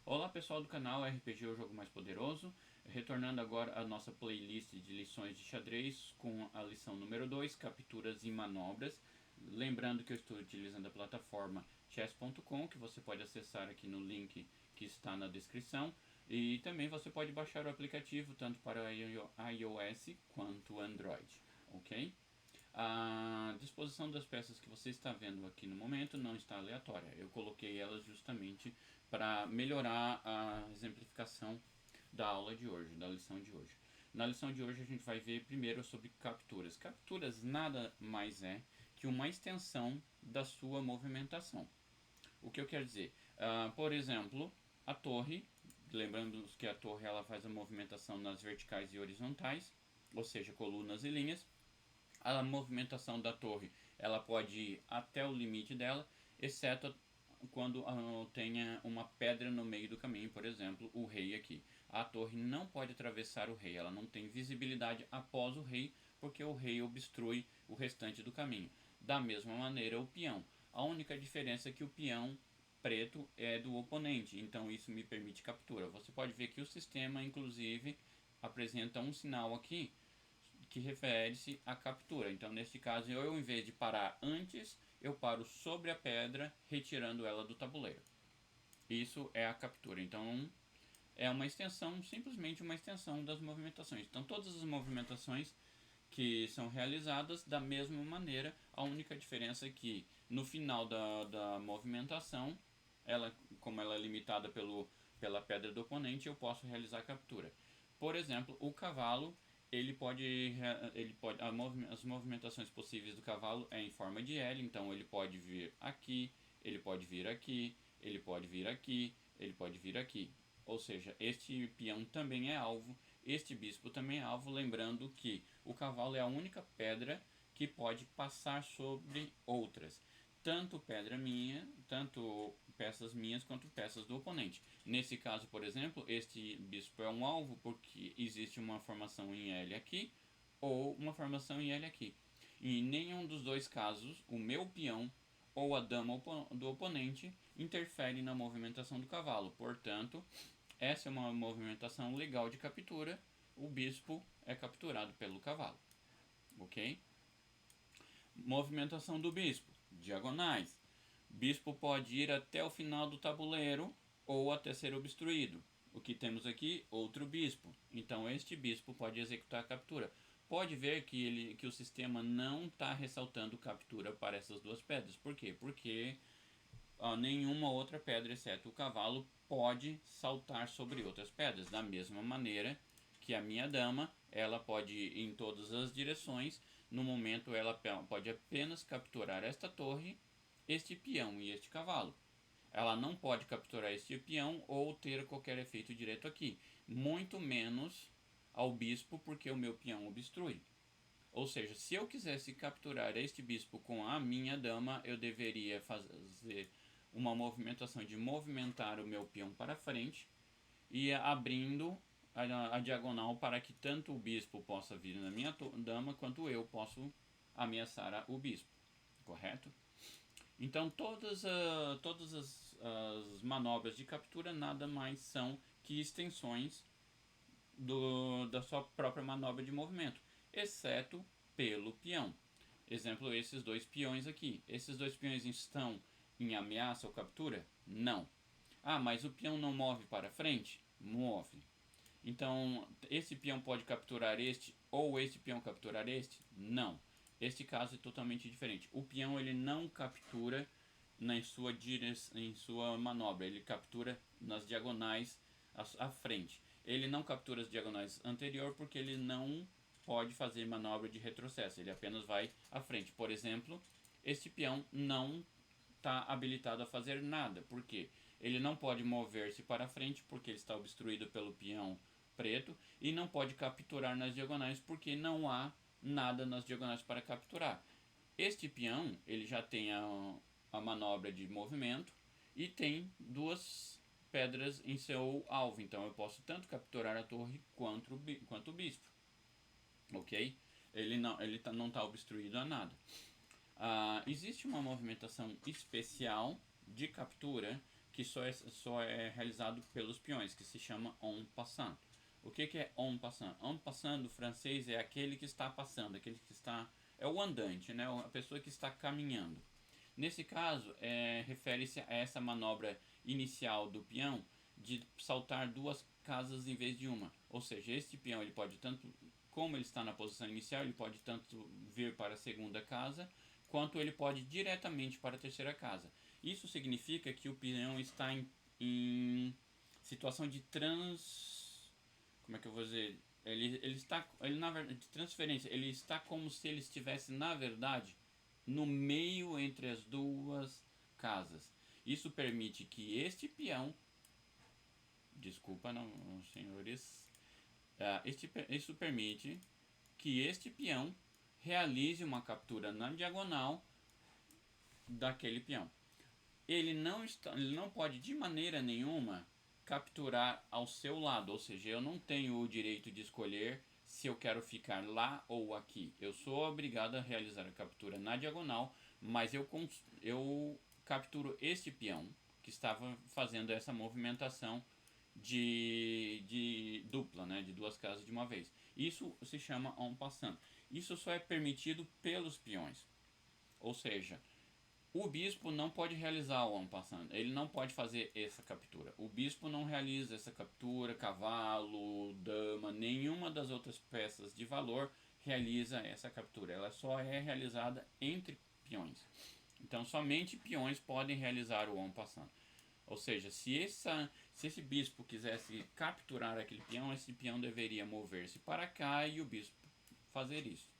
Olá pessoal do canal RPG O Jogo Mais Poderoso, retornando agora à nossa playlist de lições de xadrez com a lição número 2, capturas e manobras. Lembrando que eu estou utilizando a plataforma chess.com, que você pode acessar aqui no link que está na descrição. E também você pode baixar o aplicativo tanto para iOS quanto Android, ok? A disposição das peças que você está vendo aqui no momento não está aleatória. Eu coloquei elas justamente para melhorar a exemplificação da aula de hoje, da lição de hoje. Na lição de hoje a gente vai ver primeiro sobre capturas. Capturas nada mais é que uma extensão da sua movimentação. O que eu quero dizer? Por exemplo, a torre, lembrando que a torre ela faz a movimentação nas verticais e horizontais, ou seja, colunas e linhas. A movimentação da torre ela pode ir até o limite dela, exceto quando tenha uma pedra no meio do caminho, por exemplo, o rei aqui. A torre não pode atravessar o rei, ela não tem visibilidade após o rei, porque o rei obstrui o restante do caminho. Da mesma maneira, o peão. A única diferença é que o peão preto é do oponente, então isso me permite captura. Você pode ver que o sistema, inclusive, apresenta um sinal aqui que refere-se à captura. Então, nesse caso, eu, em vez de parar antes, eu paro sobre a pedra, retirando ela do tabuleiro. Isso é a captura. Então, é uma extensão, simplesmente uma extensão das movimentações. Então, todas as movimentações que são realizadas da mesma maneira, a única diferença é que no final da movimentação, como ela é limitada pela pedra do oponente, eu posso realizar a captura. Por exemplo, o cavalo, as movimentações possíveis do cavalo é em forma de L, então ele pode vir aqui, ele pode vir aqui, ele pode vir aqui, ele pode vir aqui. Ou seja, este peão também é alvo, este bispo também é alvo, lembrando que o cavalo é a única pedra que pode passar sobre outras. Tanto pedra minha, tanto peças minhas quanto peças do oponente. Nesse caso, por exemplo, este bispo é um alvo porque existe uma formação em L aqui ou uma formação em L aqui. E em nenhum dos dois casos, o meu peão ou a dama do oponente interfere na movimentação do cavalo. Portanto, essa é uma movimentação legal de captura. O bispo é capturado pelo cavalo, ok? Movimentação do bispo, diagonais. Bispo pode ir até o final do tabuleiro ou até ser obstruído. O que temos aqui? Outro bispo. Então este bispo pode executar a captura. Pode ver que o sistema não está ressaltando captura para essas duas pedras. Por quê? Porque nenhuma outra pedra, exceto o cavalo, pode saltar sobre outras pedras. Da mesma maneira que a minha dama, ela pode ir em todas as direções. No momento, ela pode apenas capturar esta torre, este peão e este cavalo. Ela não pode capturar este peão ou ter qualquer efeito direto aqui. Muito menos ao bispo, porque o meu peão obstrui. Ou seja, se eu quisesse capturar este bispo com a minha dama, eu deveria fazer uma movimentação de movimentar o meu peão para frente e abrindo a diagonal para que tanto o bispo possa vir na minha dama quanto eu posso ameaçar o bispo, correto? Então todas as manobras de captura nada mais são que extensões da sua própria manobra de movimento, exceto pelo peão. Exemplo, esses dois peões aqui. Esses dois peões estão em ameaça ou captura? Não. Ah, mas o peão não move para frente? Move. Então, esse peão pode capturar este ou este peão capturar este? Não. Este caso é totalmente diferente. O peão ele não captura em sua manobra, ele captura nas diagonais à frente. Ele não captura as diagonais anterior porque ele não pode fazer manobra de retrocesso, ele apenas vai à frente. Por exemplo, este peão não está habilitado a fazer nada, porque ele não pode mover-se para frente porque ele está obstruído pelo peão preto e não pode capturar nas diagonais porque não há nada nas diagonais para capturar. Este peão ele já tem a manobra de movimento e tem duas pedras em seu alvo, então eu posso tanto capturar a torre quanto o bispo, ok? Ele não está obstruído a nada. Existe uma movimentação especial de captura que só é realizado pelos peões, que se chama en passant. O que é en passant? En passant do francês é aquele que está passando, aquele que está... é o andante, né? A pessoa que está caminhando. Nesse caso, refere-se a essa manobra inicial do peão de saltar duas casas em vez de uma. Ou seja, este peão ele pode tanto, como ele está na posição inicial, ele pode tanto vir para a segunda casa, quanto ele pode ir diretamente para a terceira casa. Isso significa que o peão está em situação de como é que eu vou dizer? Na verdade, de transferência. Ele está como se ele estivesse, na verdade, no meio entre as duas casas. Isso permite que este peão, desculpa, não, senhores, isso permite que este peão realize uma captura na diagonal daquele peão. Ele não pode de maneira nenhuma capturar ao seu lado, ou seja, eu não tenho o direito de escolher se eu quero ficar lá ou aqui. Eu sou obrigado a realizar a captura na diagonal, mas eu capturo este peão que estava fazendo essa movimentação de dupla, né, de duas casas de uma vez. Isso se chama en passant. Isso só é permitido pelos peões, ou seja, o bispo não pode realizar o en passant, ele não pode fazer essa captura. O bispo não realiza essa captura, cavalo, dama, nenhuma das outras peças de valor realiza essa captura. Ela só é realizada entre peões. Então somente peões podem realizar o en passant. Ou seja, se esse bispo quisesse capturar aquele peão, esse peão deveria mover-se para cá e o bispo fazer isso.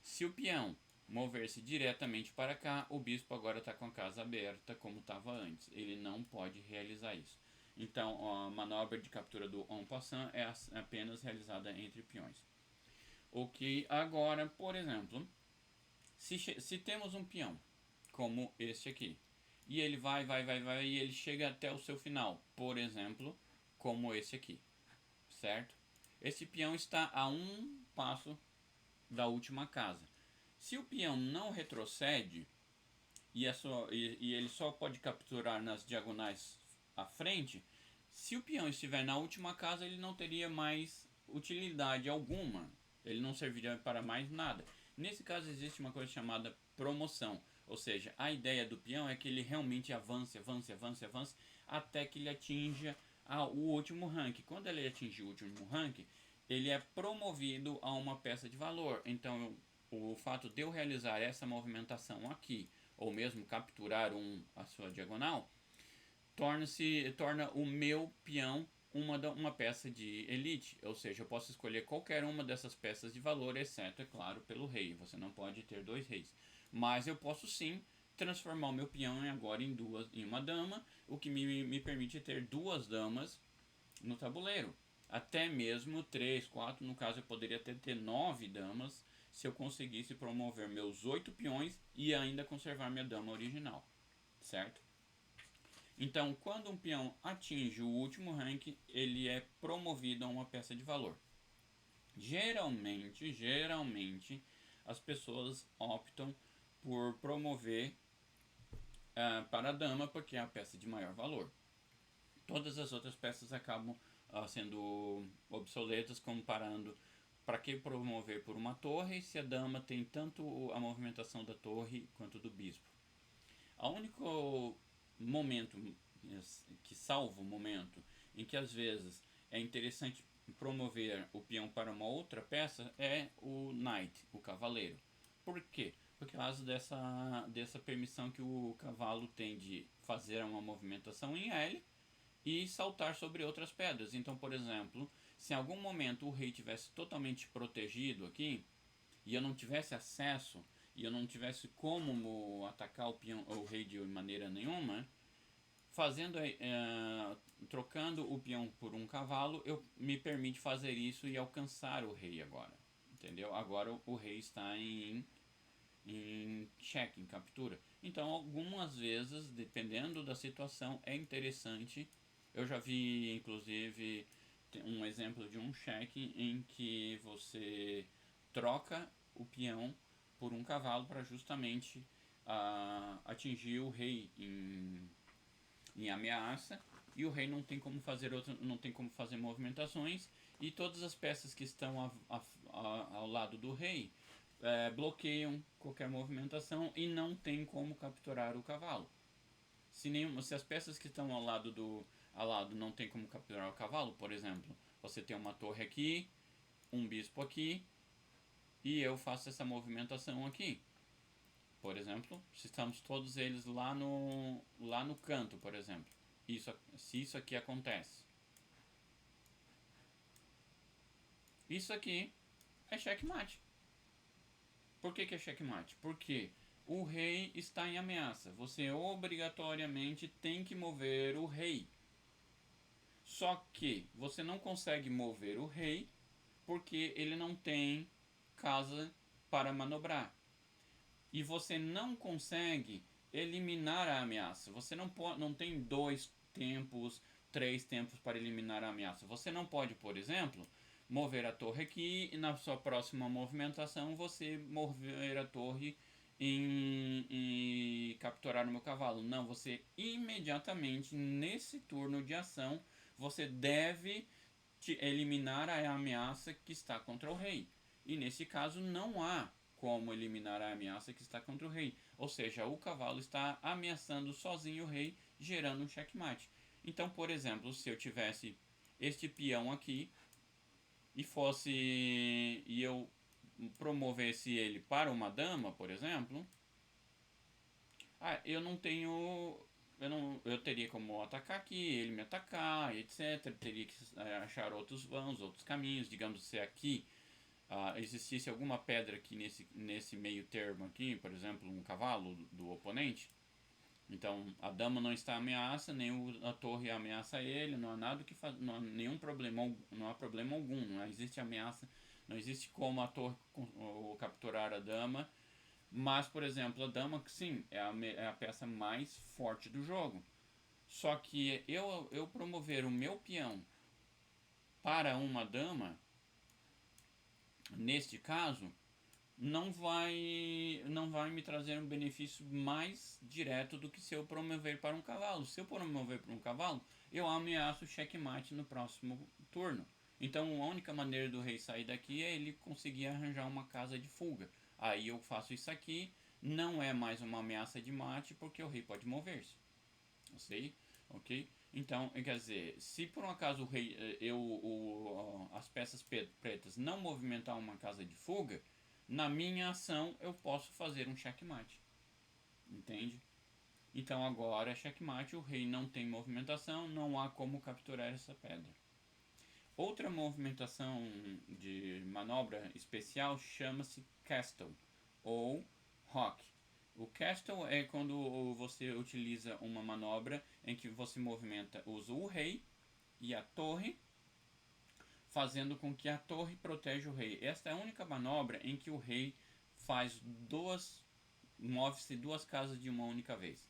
Se o peão mover-se diretamente para cá, o bispo agora está com a casa aberta como estava antes. Ele não pode realizar isso. Então a manobra de captura do en passant é apenas realizada entre peões. Ok, agora, por exemplo, se temos um peão como este aqui, e ele vai e ele chega até o seu final, por exemplo, como esse aqui, certo? Esse peão está a um passo da última casa. Se o peão não retrocede e ele só pode capturar nas diagonais à frente, se o peão estiver na última casa, ele não teria mais utilidade alguma. Ele não serviria para mais nada. Nesse caso existe uma coisa chamada promoção. Ou seja, a ideia do peão é que ele realmente avance até que ele atinja o último rank. Quando ele atingir o último rank, ele é promovido a uma peça de valor. Então o fato de eu realizar essa movimentação aqui, ou mesmo capturar a sua diagonal, torna o meu peão uma peça de elite. Ou seja, eu posso escolher qualquer uma dessas peças de valor, exceto, é claro, pelo rei. Você não pode ter dois reis. Mas eu posso sim transformar o meu peão agora em uma dama, o que me permite ter duas damas no tabuleiro. Até mesmo 3, 4, no caso eu poderia até ter 9 damas, se eu conseguisse promover meus 8 peões e ainda conservar minha dama original, certo? Então, quando um peão atinge o último rank, ele é promovido a uma peça de valor. Geralmente, as pessoas optam por promover para a dama, porque é a peça de maior valor. Todas as outras peças acabam sendo obsoletas, comparando para que promover por uma torre se a dama tem tanto a movimentação da torre quanto do bispo. O único momento que salva o momento em que às vezes é interessante promover o peão para uma outra peça é o knight, o cavaleiro. Por quê? Por causa dessa permissão que o cavalo tem de fazer uma movimentação em L e saltar sobre outras pedras. Então, por exemplo, se em algum momento o rei tivesse totalmente protegido aqui e eu não tivesse acesso e eu não tivesse como atacar o rei de maneira nenhuma, trocando o peão por um cavalo, me permite fazer isso e alcançar o rei agora, entendeu? Agora o rei está em cheque, em captura. Então, algumas vezes, dependendo da situação, é interessante. Eu já vi, inclusive, um exemplo de um cheque em que você troca o peão por um cavalo para justamente atingir o rei em ameaça, e o rei não tem como fazer não tem como fazer movimentações, e todas as peças que estão ao lado do rei bloqueiam qualquer movimentação e não tem como capturar o cavalo. Se as peças que estão ao lado não tem como capturar o cavalo, por exemplo, você tem uma torre aqui, um bispo aqui, e eu faço essa movimentação aqui. Por exemplo, se estamos todos eles lá no canto, por exemplo. Se isso aqui acontece. Isso aqui é checkmate. Por que é checkmate? Porque o rei está em ameaça. Você obrigatoriamente tem que mover o rei. Só que você não consegue mover o rei porque ele não tem casa para manobrar. E você não consegue eliminar a ameaça. Você não tem 2 tempos, 3 tempos para eliminar a ameaça. Você não pode, por exemplo, mover a torre aqui e na sua próxima movimentação você mover a torre e capturar o meu cavalo. Não, você imediatamente nesse turno de ação você deve eliminar a ameaça que está contra o rei. E nesse caso não há como eliminar a ameaça que está contra o rei. Ou seja, o cavalo está ameaçando sozinho o rei, gerando um checkmate. Então, por exemplo, se eu tivesse este peão aqui e eu promovesse ele para uma dama, por exemplo, eu não tenho eu teria como atacar aqui, ele me atacar, etc. Teria que achar outros vãos, outros caminhos. Digamos, se aqui existisse alguma pedra aqui nesse meio termo aqui, por exemplo, um cavalo do oponente, então a dama não está ameaça, nem a torre ameaça ele, não há nada que não há nenhum problema, não há problema algum, não existe ameaça, não existe como a torre capturar a dama. Mas, por exemplo, a dama, sim, é a peça mais forte do jogo. Só que eu promover o meu peão para uma dama, neste caso, não vai me trazer um benefício mais direto do que se eu promover para um cavalo. Se eu promover para um cavalo, eu ameaço o checkmate no próximo turno. Então a única maneira do rei sair daqui é ele conseguir arranjar uma casa de fuga. Aí eu faço isso aqui, não é mais uma ameaça de mate porque o rei pode mover-se. Ok? Então, quer dizer, se por um acaso o rei, as peças pretas não movimentar uma casa de fuga, na minha ação eu posso fazer um checkmate. Entende? Então agora é checkmate, o rei não tem movimentação, não há como capturar essa pedra. Outra movimentação de manobra especial chama-se castle ou rock. O castle é quando você utiliza uma manobra em que você usa o rei e a torre, fazendo com que a torre proteja o rei. Esta é a única manobra em que o rei move-se 2 casas de uma única vez.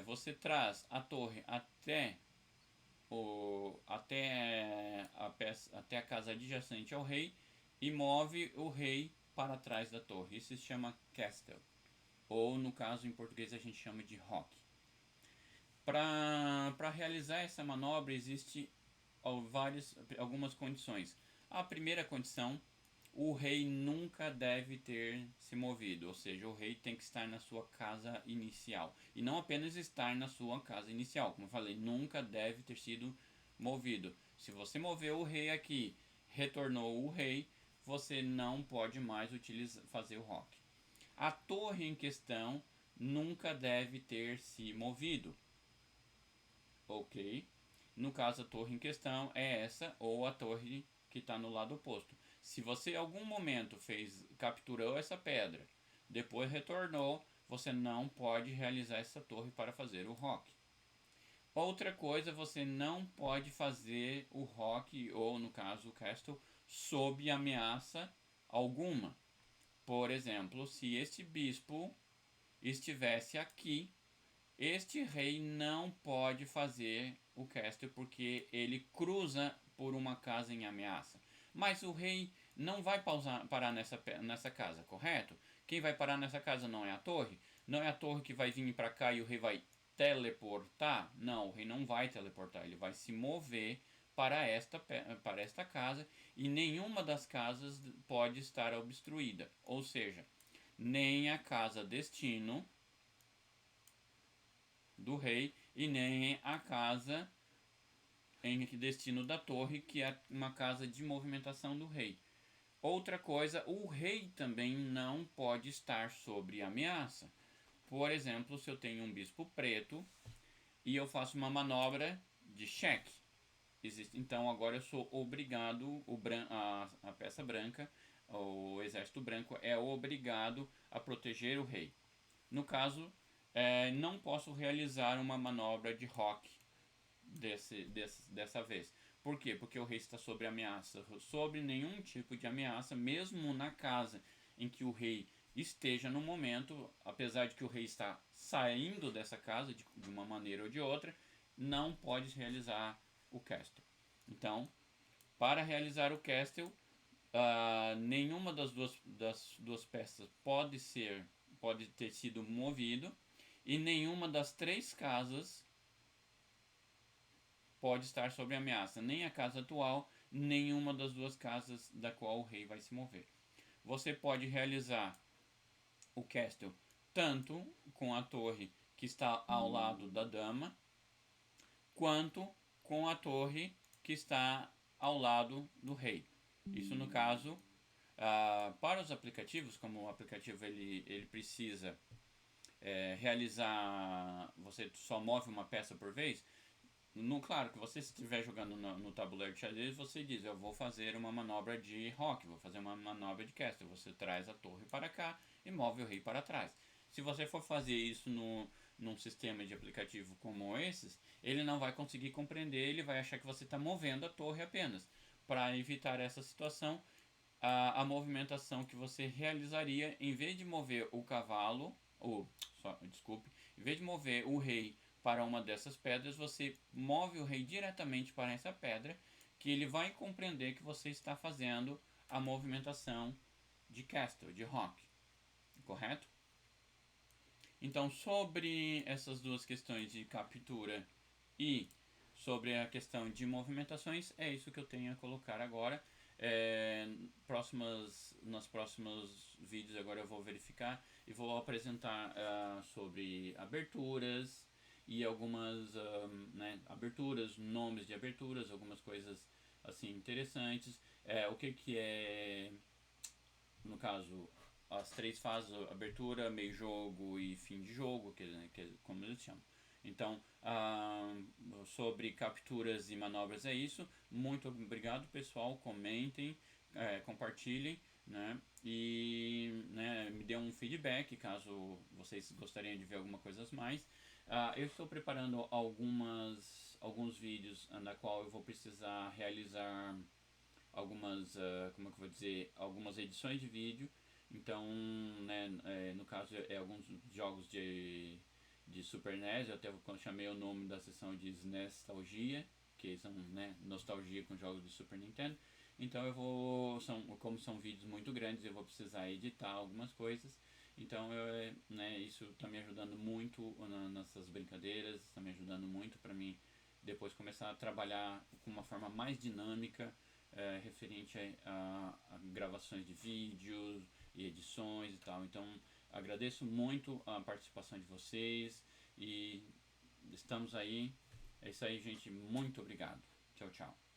Você traz a torre até a casa adjacente ao rei e move o rei para trás da torre. Isso se chama castle, ou no caso em português a gente chama de rock. Para realizar essa manobra existe algumas condições. A primeira condição: o rei nunca deve ter se movido, ou seja, o rei tem que estar na sua casa inicial. E não apenas estar na sua casa inicial, como eu falei, nunca deve ter sido movido. Se você moveu o rei aqui, retornou o rei, você não pode mais fazer o rock. A torre em questão nunca deve ter se movido. Ok? No caso, a torre em questão é essa, ou a torre que está no lado oposto. Se você em algum momento capturou essa pedra, depois retornou, você não pode realizar essa torre para fazer o rock. Outra coisa, você não pode fazer o rock, ou no caso o castle, sob ameaça alguma. Por exemplo, se este bispo estivesse aqui, este rei não pode fazer o castle porque ele cruza por uma casa em ameaça. Mas o rei não vai parar nessa casa, correto? Quem vai parar nessa casa não é a torre. Não é a torre que vai vir para cá e o rei vai teleportar? Não, o rei não vai teleportar, ele vai se mover para esta casa, e nenhuma das casas pode estar obstruída, ou seja, nem a casa destino do rei e nem a casa em destino da torre, que é uma casa de movimentação do rei. Outra coisa, o rei também não pode estar sob ameaça. Por exemplo, se eu tenho um bispo preto e eu faço uma manobra de cheque, então agora eu sou obrigado, a peça branca, o exército branco é obrigado a proteger o rei. No caso, não posso realizar uma manobra de roque dessa vez. Por quê? Porque o rei está sob ameaça, sob nenhum tipo de ameaça, mesmo na casa em que o rei esteja no momento, apesar de que o rei está saindo dessa casa de uma maneira ou de outra, não pode realizar o castle. Então, para realizar o castle, nenhuma das duas peças pode ter sido movido, e nenhuma das três casas pode estar sob ameaça, nem a casa atual, nenhuma das duas casas da qual o rei vai se mover. Você pode realizar o castle tanto com a torre que está ao lado da dama, quanto com a torre que está ao lado do rei. Isso no caso, para os aplicativos, como o aplicativo ele precisa realizar, você só move uma peça por vez. Claro que você estiver jogando no tabuleiro de xadrez, você diz, eu vou fazer uma manobra de roque, vou fazer uma manobra de castle. Você traz a torre para cá e move o rei para trás. Se você for fazer isso num sistema de aplicativo como esses, ele não vai conseguir compreender, ele vai achar que você está movendo a torre apenas. Para evitar essa situação, a movimentação que você realizaria, em vez de mover o cavalo, em vez de mover o rei para uma dessas pedras, você move o rei diretamente para essa pedra, que ele vai compreender que você está fazendo a movimentação de castle, de roque, correto? Então, sobre essas duas questões de captura e sobre a questão de movimentações, é isso que eu tenho a colocar agora. Nos próximos vídeos agora eu vou verificar e vou apresentar sobre aberturas e algumas aberturas, nomes de aberturas, algumas coisas assim interessantes. O que é, no caso, as três fases: abertura, meio jogo e fim de jogo, como eles chamam. Então, sobre capturas e manobras é isso. Muito obrigado, pessoal. Comentem, compartilhem, né? E me dê um feedback caso vocês gostariam de ver alguma coisa mais. Eu estou preparando alguns vídeos na qual eu vou precisar realizar algumas, como é que eu vou dizer, algumas edições de vídeo. Então, no caso, alguns jogos de Super NES, eu até chamei o nome da sessão de SNEStalgia, que são nostalgia com jogos de Super Nintendo. Então como são vídeos muito grandes, eu vou precisar editar algumas coisas. Então isso está me ajudando muito nessas brincadeiras, está me ajudando muito para mim depois começar a trabalhar com uma forma mais dinâmica, referente a gravações de vídeos e edições e tal. Então agradeço muito a participação de vocês e estamos aí. É isso aí, gente. Muito obrigado. Tchau, tchau.